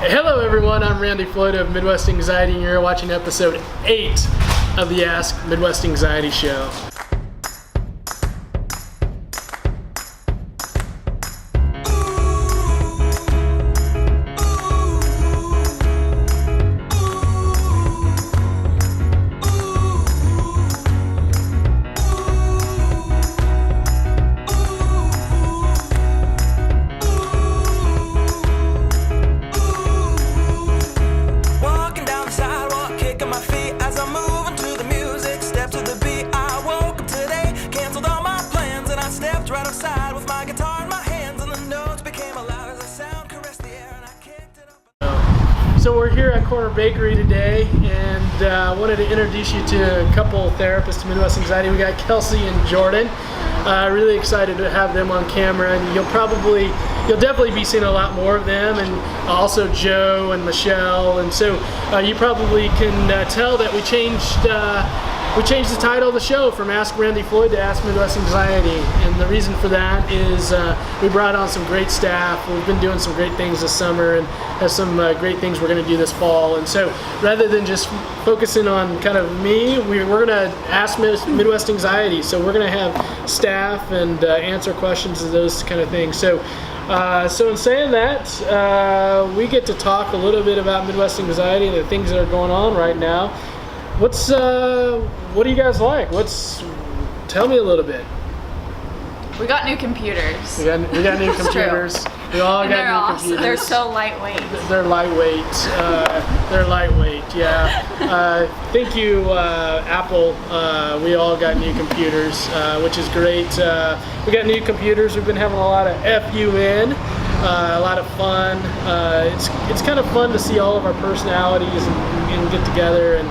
Hello everyone, I'm Randy Floyd of Midwest Anxiety and you're watching episode 8 of the Ask Midwest Anxiety Show. So we're here at Corner Bakery today, and wanted to introduce you to a couple therapists to Midwest Anxiety. We got Kelsey and Jordan. Really excited to have them on camera, and you'll definitely be seeing a lot more of them, and also Joe and Michelle. And so you probably can tell that we changed the title of the show from Ask Randy Floyd to Ask Midwest Anxiety. And the reason for that is we brought on some great staff. We've been doing some great things this summer and have some great things we're going to do this fall. And so rather than just focusing on kind of me, we're going to ask Midwest Anxiety. So we're going to have staff and answer questions and those kind of things. So in saying that, we get to talk a little bit about Midwest Anxiety and the things that are going on right now. What do you guys like? Tell me a little bit. We got new computers. We got new computers. We all got new computers. They're so lightweight. They're lightweight. Yeah. Thank you, Apple. We all got new computers, which is great. We got new computers. We've been having a lot of FUN. A lot of fun. It's kind of fun to see all of our personalities and get together. And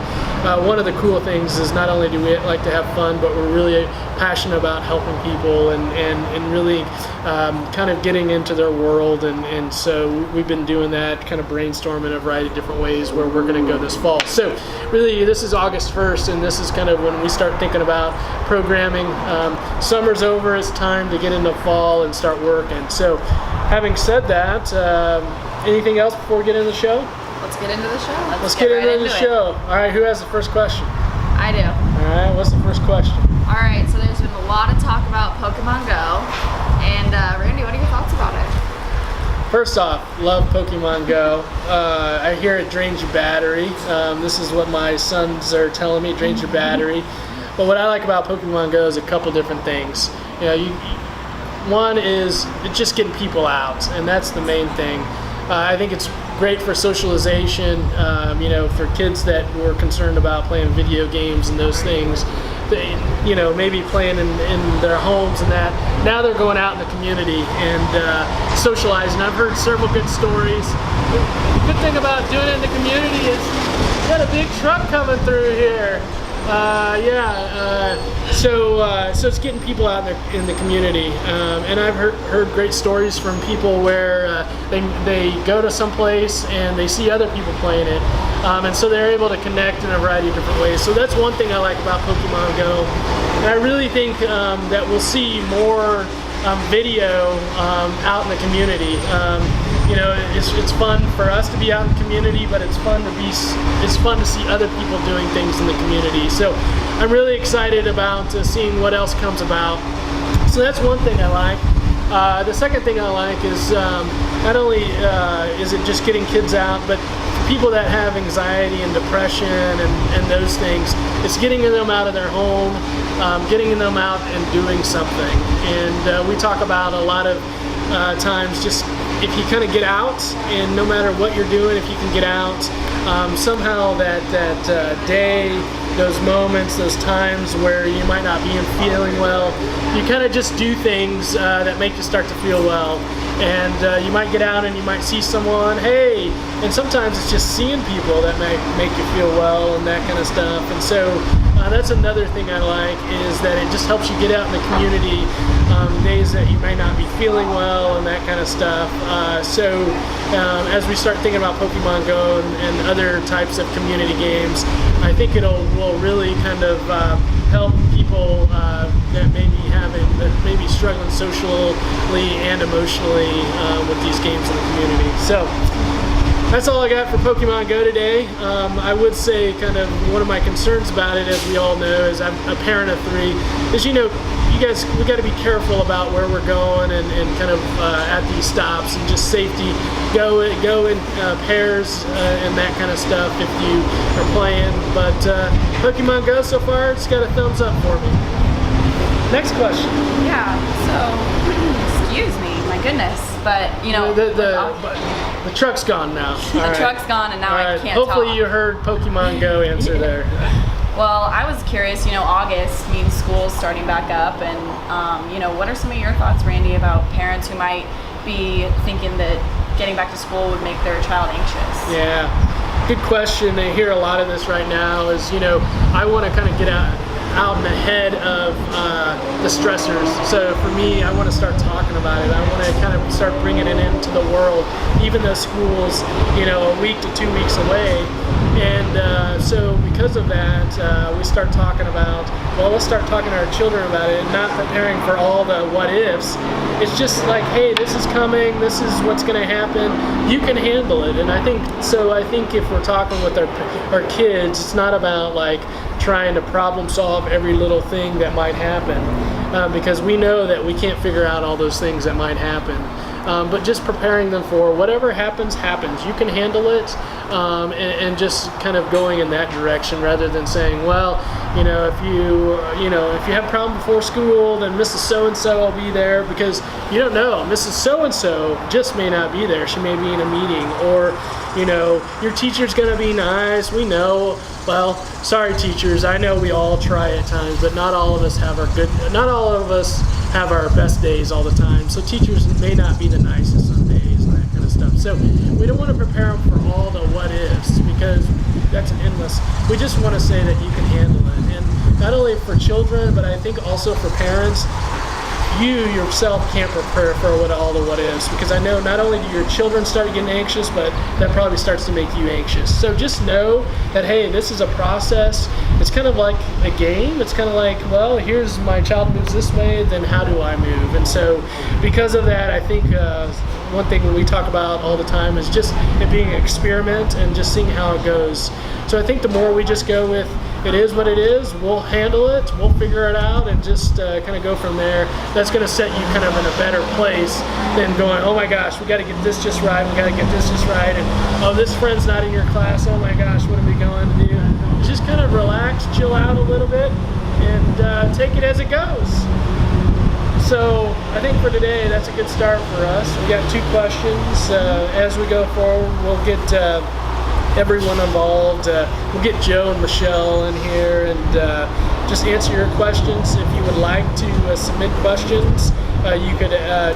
one of the cool things is not only do we like to have fun, but we're really passionate about helping people and really kind of getting into their world. And so we've been doing that, kind of brainstorming a variety of different ways where we're going to go this fall. So really, this is August 1st, and this is kind of when we start thinking about programming. Summer's over. It's time to get into fall and start working. So having said that, anything else before we get into the show? Let's get into the show. Let's get into the show. All right, who has the first question? I do. All right, what's the first question? All right, so there's been a lot of talk about Pokemon Go. And Randy, what are your thoughts about it? First off, love Pokemon Go. I hear it drains your battery. This is what my sons are telling me, it drains your battery. But what I like about Pokemon Go is a couple different things. One is just getting people out, and that's the main thing. I think it's great for socialization, for kids that were concerned about playing video games and those things. Maybe playing in their homes and that. Now they're going out in the community and socializing. I've heard several good stories. The good thing about doing it in the community is you got a big truck coming through here. So it's getting people out in the community, and I've heard great stories from people where they go to some place and they see other people playing it, and so they're able to connect in a variety of different ways. So that's one thing I like about Pokemon Go, and I really think that we'll see more video out in the community. It's fun for us to be out in the community, but it's fun to see other people doing things in the community. So I'm really excited about seeing what else comes about. So that's one thing I like. The second thing I like is not only is it just getting kids out, but people that have anxiety and depression and those things, it's getting them out of their home, getting them out and doing something. And we talk about a lot of times just if you kind of get out, and no matter what you're doing, if you can get out, somehow that day, those moments, those times where you might not be feeling well, you kind of just do things that make you start to feel well. And you might get out and you might see someone, hey, and sometimes it's just seeing people that make you feel well and that kind of stuff. And so that's another thing I like, is that it just helps you get out in the community days that you may not be feeling well and that kind of stuff. As we start thinking about Pokemon Go and other types of community games, I think will really kind of help people that may be struggling socially and emotionally with these games in the community. So That's all I got for Pokemon Go today. I would say kind of one of my concerns about it, as we all know, is I'm a parent of 3, is, you know, you guys, we got to be careful about where we're going and kind of at these stops, and just safety. Go in pairs and that kind of stuff if you are playing. But Pokemon Go so far, it's got a thumbs up for me. Next question. Yeah. So, excuse me, my goodness, but you know, the truck's gone now. The truck's gone, and now I can't Hopefully talk. you heard Pokemon Go answer there. Well, I was curious, you know, August means school's starting back up, and, you know, what are some of your thoughts, Randy, about parents who might be thinking that getting back to school would make their child anxious? Yeah, good question. I hear a lot of this right now is, you know, I want to kind of get out and ahead of the stressors. So for me, I want to start talking about it. I want to kind of start bringing it into the world, even though school's, you know, a week to 2 weeks away. And so because of that, we start talking about, well, let's start talking to our children about it and not preparing for all the what ifs. It's just like, hey, this is coming, this is what's going to happen, you can handle it. And I think if we're talking with our kids, it's not about like trying to problem solve every little thing that might happen, because we know that we can't figure out all those things that might happen. But just preparing them for whatever happens. You can handle it, and just kind of going in that direction rather than saying, well, if you have a problem before school, then Mrs. So-and-so will be there, because you don't know. Mrs. So-and-so just may not be there. She may be in a meeting, or your teacher's going to be nice. We know. Well, sorry, teachers. I know we all try at times, but not all of us have our best days all the time. So teachers may not be the nicest some days and that kind of stuff. So we don't want to prepare them for all the what ifs, because that's an endless. We just want to say that you can handle it, and not only for children, but I think also for parents. You yourself can't prepare for all the what ifs, because I know not only do your children start getting anxious, but that probably starts to make you anxious. So just know that, hey, this is a process. It's kind of like a game. It's kind of like, well, here's my child moves this way, then how do I move? And so because of that, I think one thing we talk about all the time is just it being an experiment and just seeing how it goes. So I think the more we just go with, it is what it is, we'll handle it, we'll figure it out, and just kind of go from there. That's going to set you kind of in a better place than going, oh my gosh, we got to get this just right, and oh, this friend's not in your class, oh my gosh, what are we going to do? Just kind of relax, chill out a little bit, and take it as it goes. So I think for today, that's a good start for us. We got 2 questions. As we go forward, we'll get everyone involved. We'll get Joe and Michelle in here and just answer your questions. If you would like to submit questions, you could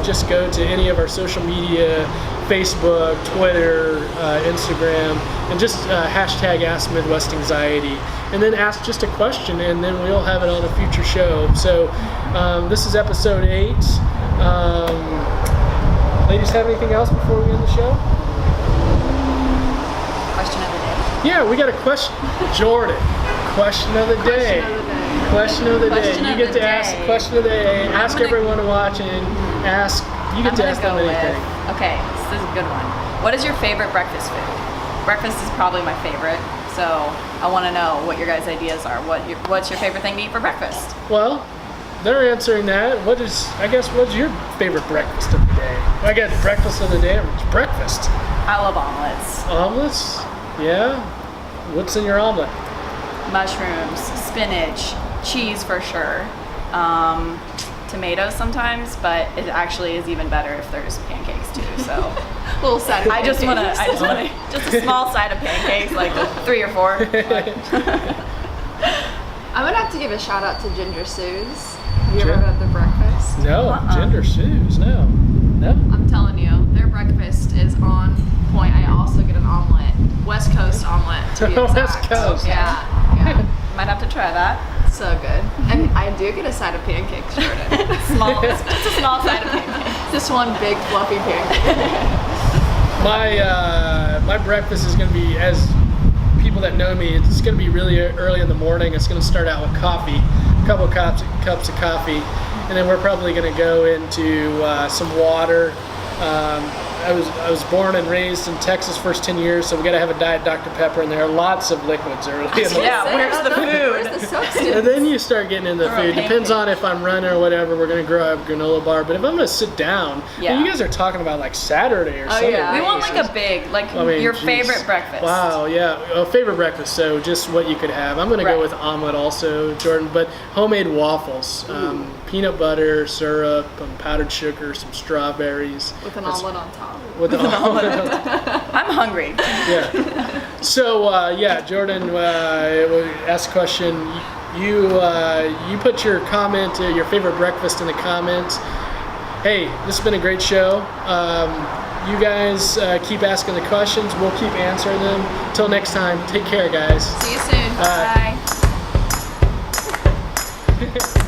just go to any of our social media, Facebook, Twitter, Instagram, and just hashtag Ask Midwest Anxiety, and then ask just a question, and then we'll have it on a future show. So this is episode 8. Ladies, have anything else before we end the show? Question of the day. Yeah, we got a question. Jordan, question of the day. Question of the day. You get to ask the question of the day. Ask everyone watching. You get to ask them anything. Okay, so this is a good one. What is your favorite breakfast food? Breakfast is probably my favorite, so I want to know what your guys' ideas are. What's your favorite thing to eat for breakfast? Well, they're answering that. What's your favorite breakfast of the day? I guess breakfast of the day. It's breakfast. I love omelets. Omelets? Yeah. What's in your omelet? Mushrooms, spinach, cheese for sure. Tomatoes sometimes, but it actually is even better if there's pancakes too. So little side of just want just a small side of pancakes, like 3 or 4. I'm gonna have to give a shout out to Ginger Sue's. Have you ever had their breakfast? No, Ginger Sue's, no. I'm telling you, their breakfast is on point. I also get an omelet, West Coast omelet to be exact. West Coast. Yeah. Might have to try that. So good. And I do get a side of pancakes, Jordan. Just a small side of pancakes. Just one big fluffy pancake. My breakfast is going to be, as people that know me, it's going to be really early in the morning. It's going to start out with coffee, a couple of cups of coffee, and then we're probably going to go into some water, I was born and raised in Texas first 10 years, so we got to have a Diet Dr. Pepper, and there are lots of liquids early in the Yeah, where's the Where's food? the substance? And then you start getting into Or a food. Depends pancake. on if I'm running or whatever. We're gonna grow up granola bar, but if I'm gonna sit down, Yeah. you guys are talking about like Saturday or Sunday. yeah. We want breakfasts. like a big, like I mean, your geez. favorite breakfast. Wow, yeah, favorite breakfast. So just what you could have. I'm gonna go Right. with omelet also, Jordan, but homemade waffles, peanut butter, syrup, powdered sugar, some strawberries. With an That's- omelet on top. With the omelet. I'm hungry. Yeah. So yeah, Jordan, ask a question. You put your comment, your favorite breakfast in the comments. Hey, this has been a great show. You guys keep asking the questions. We'll keep answering them. Till next time, take care, guys. See you soon. Bye. Bye.